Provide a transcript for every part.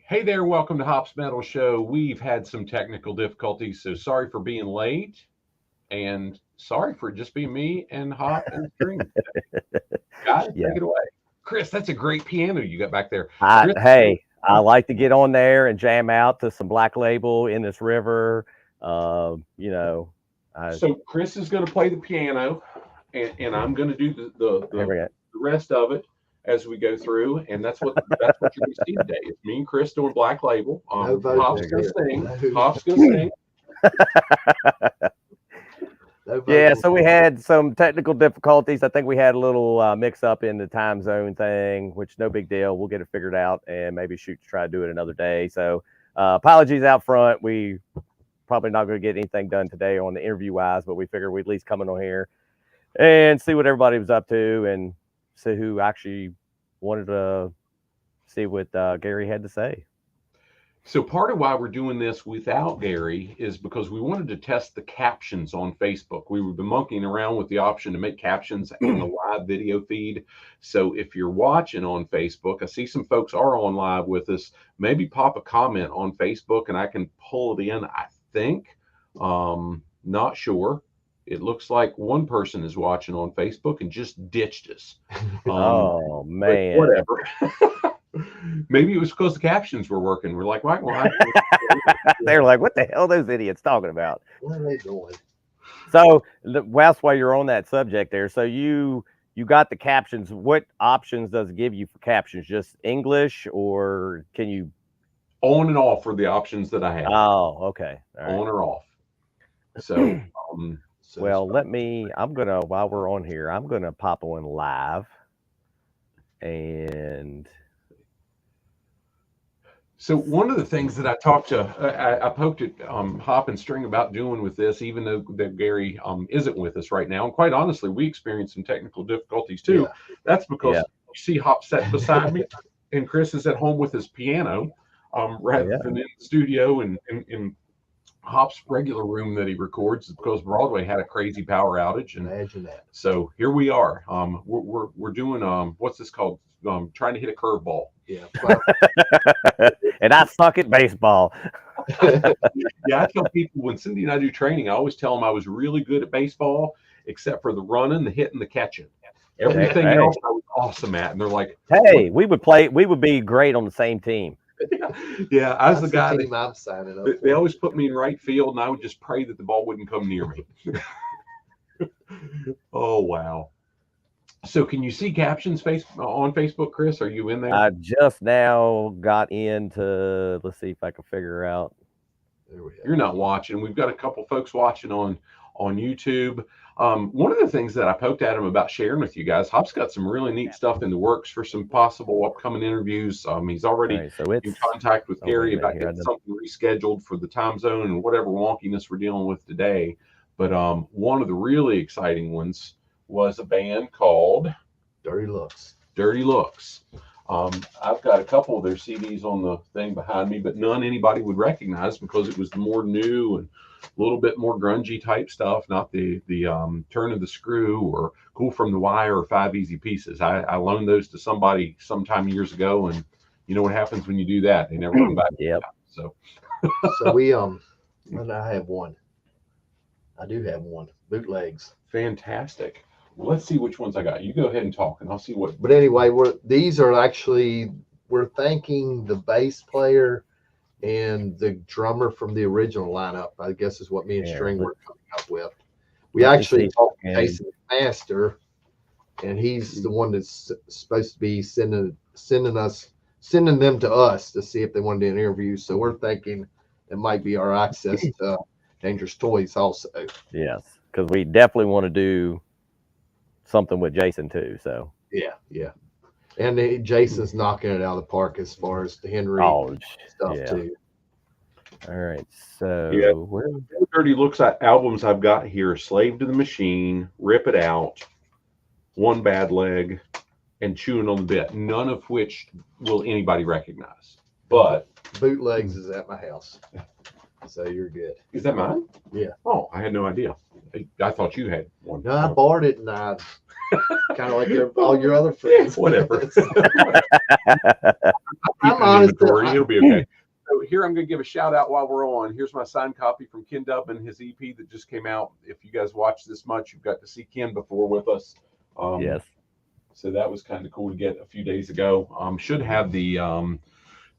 Hey there, welcome to Hop's Metal Show. We've had some technical difficulties, so sorry for being late, and sorry for just being me and Hop and String. Guys, Yeah. take it away. Chris, that's a great piano you got back there. I Chris, hey, I like to get on there and jam out to some Black Label in this river. You know, I so Chris is going to play the piano, and I'm going to do here we go. the rest of it as we go through, and that's what you're going to see today. It's me and Chris doing Black Label. No vote Hop's this going to year. sing. No. Hop's going to sing. No vote Yeah, this so we year. had some technical difficulties. I think we had a little mix up in the time zone thing, which no big deal. We'll get it figured out and maybe shoot to try to do it another day. So apologies out front. We probably not going to get anything done today on the interview wise, but we figured we'd at least come in on here and see what everybody was up to and see who actually wanted to see what Gary had to say. So part of why we're doing this without Gary is because we wanted to test the captions on Facebook. We've been monkeying around with the option to make captions in the live video feed. So if you're watching on Facebook, I see some folks are on live with us. Maybe pop a comment on Facebook and I can pull it in. I think, not sure. It looks like one person is watching on Facebook and just ditched us. Oh But man. whatever. Maybe it was because the captions were working. We're like, why? They're like, what the hell are those idiots talking about? What are they doing? So that's why you're on that subject there. So you got the captions. What options does it give you for captions? Just English, or can you On and off are the options that I have. Oh, okay. All right. On or off. So, Well, I'm gonna while we're on here, I'm gonna pop on live and so one of the things that I talked to, I poked at Hop and String about doing with this, even though that Gary isn't with us right now, and quite honestly, we experienced some technical difficulties too. Yeah. That's because Yeah. you see Hop sat beside me, and Chris is at home with his piano, rather Yeah. than in the studio and in Hop's regular room that he records, because Broadway had a crazy power outage, and Imagine that. so here we are. We're doing what's this called? Trying to hit a curveball. Yeah. and I suck at baseball. Yeah, I tell people when Cindy and I do training, I always tell them I was really good at baseball, except for the running, the hitting, the catching. Everything Hey. else I was awesome at. And they're like, Hey, we would be great on the same team. yeah, I was That's the guy team that I'm signing up they for. always put me in right field, and I would just pray that the ball wouldn't come near me. Oh wow! So can you see captions on Facebook, Chris? Are you in there? I just now got into let's see if I can figure out. There we go. You're not watching. We've got a couple folks watching on YouTube. One of the things that I poked at him about sharing with you guys, Hop's got some really neat stuff in the works for some possible upcoming interviews. He's already All right, so it's in contact with oh, Gary wait a about minute here. getting something rescheduled for the time zone and whatever wonkiness we're dealing with today. But one of the really exciting ones was a band called Dirty Looks. Dirty Looks. I've got a couple of their CDs on the thing behind me, but none anybody would recognize because it was more new and a little bit more grungy type stuff, not the Turn of the Screw or Cool from the Wire or Five Easy Pieces. I loaned those to somebody sometime years ago, and you know what happens when you do that? They never come back. Yep. So So we and I have one. I do have one. Bootlegs. fantastic. Well, let's see which ones I got. You go ahead and talk, and I'll see what. But anyway, these are actually we're thanking the bass player and the drummer from the original lineup. I guess is what me and Yeah, String let- were coming up with. We let me actually see. talked to And- Jason Master, and he's the one that's supposed to be sending them to us to see if they want to do an interview. So we're thinking it might be our access to Dangerous Toys also. Yes, because we definitely want to do something with Jason too. So Yeah. And Jason's knocking it out of the park as far as the Henry stuff yeah. too. All right, so Yeah. where Dirty Looks albums I've got here: Slave to the Machine, Rip It Out, One Bad Leg, and Chewing on the Bit. None of which will anybody recognize. But Bootlegs is at my house, so you're good. is that mine? Yeah. Oh, I had no idea. I thought you had one. No, I borrowed it, and I kind of like all your other friends. Whatever. I'm honest. It'll be okay. So here I'm going to give a shout out while we're on. Here's my signed copy from Ken Dubman, his EP that just came out. If you guys watch this much, you've got to see Ken before with us. Yes. So that was kind of cool to get a few days ago. Should have the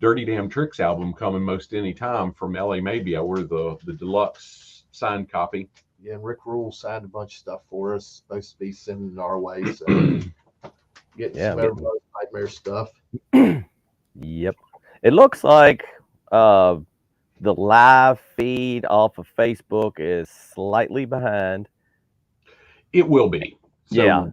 Dirty Damn Tricks album coming most any time from LA Maybe. I ordered the deluxe signed copy. Yeah, and Rick Rule signed a bunch of stuff for us. Supposed to be sending it our way. So getting some everybody's nightmare stuff. Yep. It looks like the live feed off of Facebook is slightly behind. It will be. So yeah,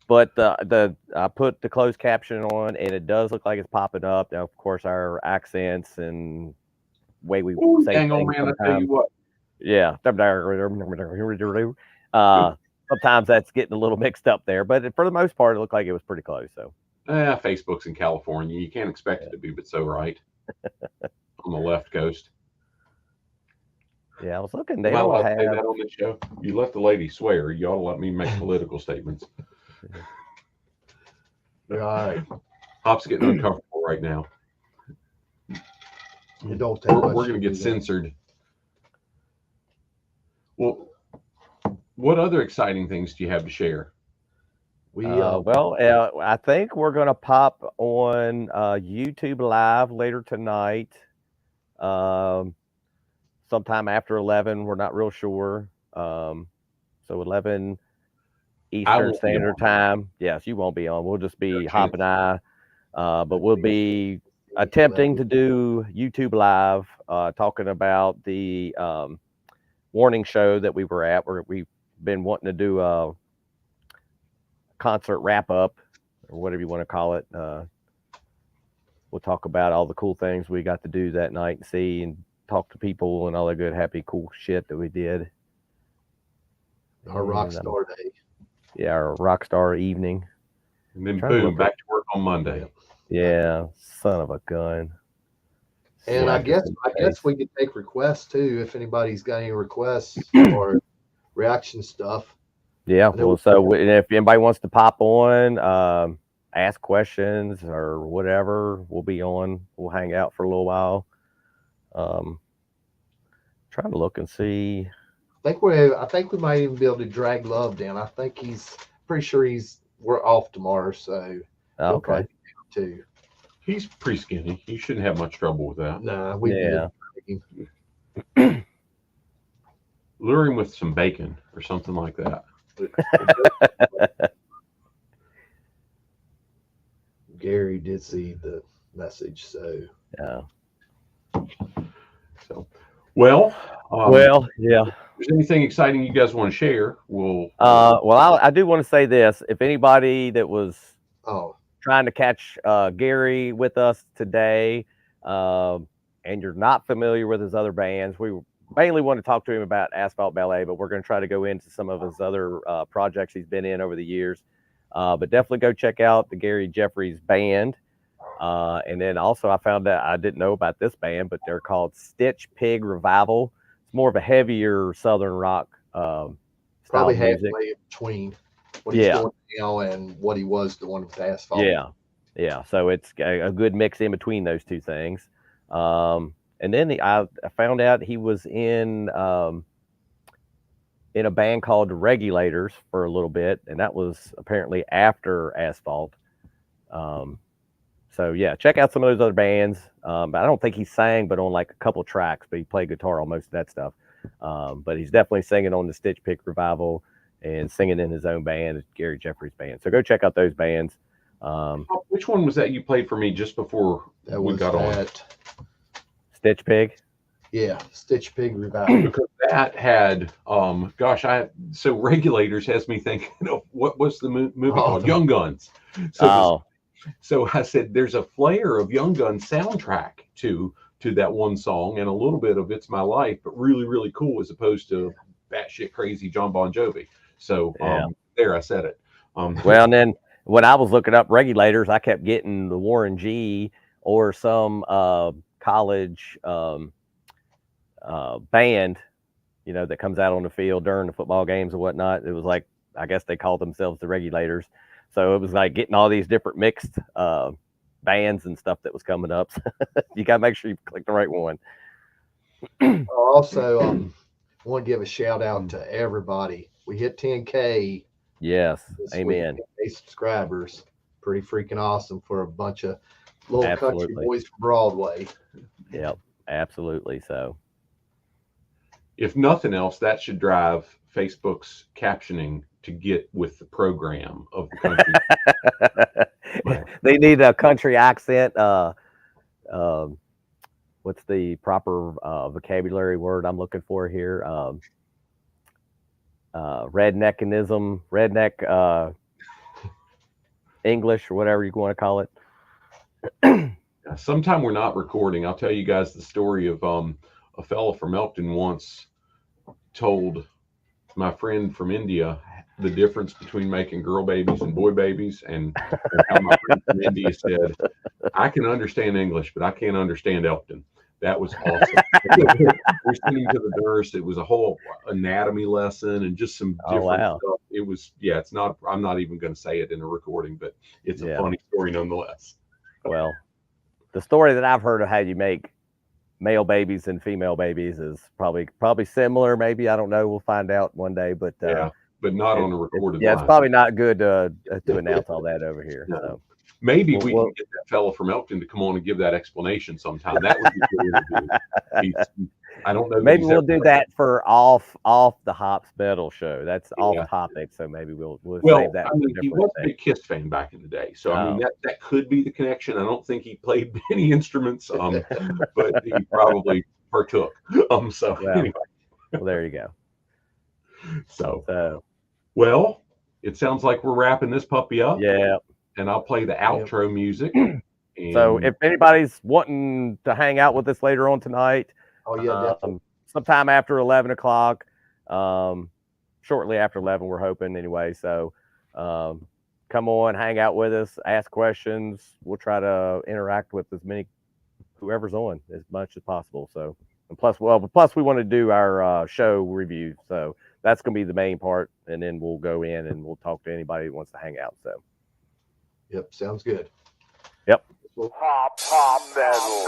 but I put the closed caption on, and it does look like it's popping up. Now, of course, our accents and way we say hang things on, man! I sometimes. tell you what. Yeah. Sometimes that's getting a little mixed up there, but for the most part, it looked like it was pretty close. So. Facebook's in California. You can't expect it to be, but so right on the left coast. Yeah, I was looking. They don't have say that on the show. You let the lady swear. You ought to let me make political statements. All right. Hop's getting uncomfortable right now. It don't take we're going to get censored. Well, what other exciting things do you have to share? I think we're going to pop on YouTube Live later tonight. Sometime after 11, we're not real sure. So 11 Eastern Standard Time. Yes, you won't be on. We'll just be Hop and I. But we'll be attempting to do YouTube Live, talking about the warning show that we were at, where we've been wanting to do a concert wrap up, or whatever you want to call it. We'll talk about all the cool things we got to do that night and see and talk to people and all the good, happy, cool shit that we did. Our rock star day. Yeah, our rock star evening. And then boom, back to work on Monday. Yeah, son of a gun. And I guess we could take requests too, if anybody's got any requests or reaction stuff. Yeah, well, so if anybody wants to pop on, ask questions or whatever, we'll be on. We'll hang out for a little while. Trying to look and see. I think we might even be able to drag Love down. I think pretty sure we're off tomorrow, so okay. Too. He's pretty skinny. You shouldn't have much trouble with that. Nah, lure him with some bacon or something like that. Gary did see the message, so yeah. So, well, yeah. If there's anything exciting you guys want to share, I do want to say this. If anybody that was trying to catch Gary with us today, and you're not familiar with his other bands, we mainly want to talk to him about Asphalt Ballet, but we're going to try to go into some of his other projects he's been in over the years. But definitely go check out the Gary Jeffries band. And then also I found out, I didn't know about this band, but they're called Stitch Pig Revival. It's more of a heavier Southern rock probably halfway between what he's doing now and what he was doing with Asphalt. Yeah. So it's a good mix in between those two things. And then I found out he was in a band called the Regulators for a little bit, and that was apparently after Asphalt. So yeah, check out some of those other bands. But I don't think he sang, but on like a couple tracks, but he played guitar on most of that stuff. But he's definitely singing on the Stitch Pig Revival and singing in his own band, Gary Jeffries band. So go check out those bands. Which one was that you played for me just before we got on? Stitch Pig. Yeah, Stitch Pig Revival. Because that had, so Regulators has me thinking of what was the movie called? Young Guns. So I said, there's a flair of Young Guns soundtrack to that one song and a little bit of It's My Life, but really, really cool as opposed to batshit crazy John Bon Jovi. So there, I said it. Well, and then when I was looking up Regulators, I kept getting the Warren G or some college band that comes out on the field during the football games and whatnot. It was like, I guess they called themselves the regulators. So it was like getting all these different mixed bands and stuff that was coming up. You got to make sure you click the right one. Also, I want to give a shout out to everybody. We hit 10K. Yes, Week, amen. 10K subscribers. Pretty freaking awesome for a bunch of little Absolutely. country boys from Broadway. Yep, absolutely. So, if nothing else, that should drive Facebook's captioning to get with the program of the country. They need a country accent. What's the proper vocabulary word I'm looking for here? Redneck English, or whatever you want to call it. Sometime we're not recording, I'll tell you guys the story of a fellow from Elkton once told my friend from India the difference between making girl babies and boy babies, and how my friend from India said, I can understand English, but I can't understand Elkton. That was awesome. We're sitting to the nurse. It was a whole anatomy lesson and just some different stuff. It was, it's not, I'm not even going to say it in a recording, but it's a funny story nonetheless. Well, the story that I've heard of how you make male babies and female babies is probably similar. Maybe, I don't know. We'll find out one day, but but not on a recorded line. It's probably not good to announce all that over here. No. So maybe we can get that fellow from Elkton to come on and give that explanation sometime. That would be good. I don't know. Maybe we'll do that for off the Hops Metal show. That's off topic, so maybe we'll save that. I mean, he was a big Kiss fan back in the day, so I mean that could be the connection. I don't think he played any instruments, but he probably partook. Anyway. Well, there you go. So well, it sounds like we're wrapping this puppy up. Yeah. And I'll play the outro music. So if anybody's wanting to hang out with us later on tonight, sometime after 11 o'clock, shortly after 11, we're hoping anyway. So come on, hang out with us, ask questions. We'll try to interact with as many, whoever's on, as much as possible. So, and plus we want to do our show review. So that's going to be the main part. And then we'll go in and we'll talk to anybody who wants to hang out. So. Yep, sounds good. Yep. Pop metal.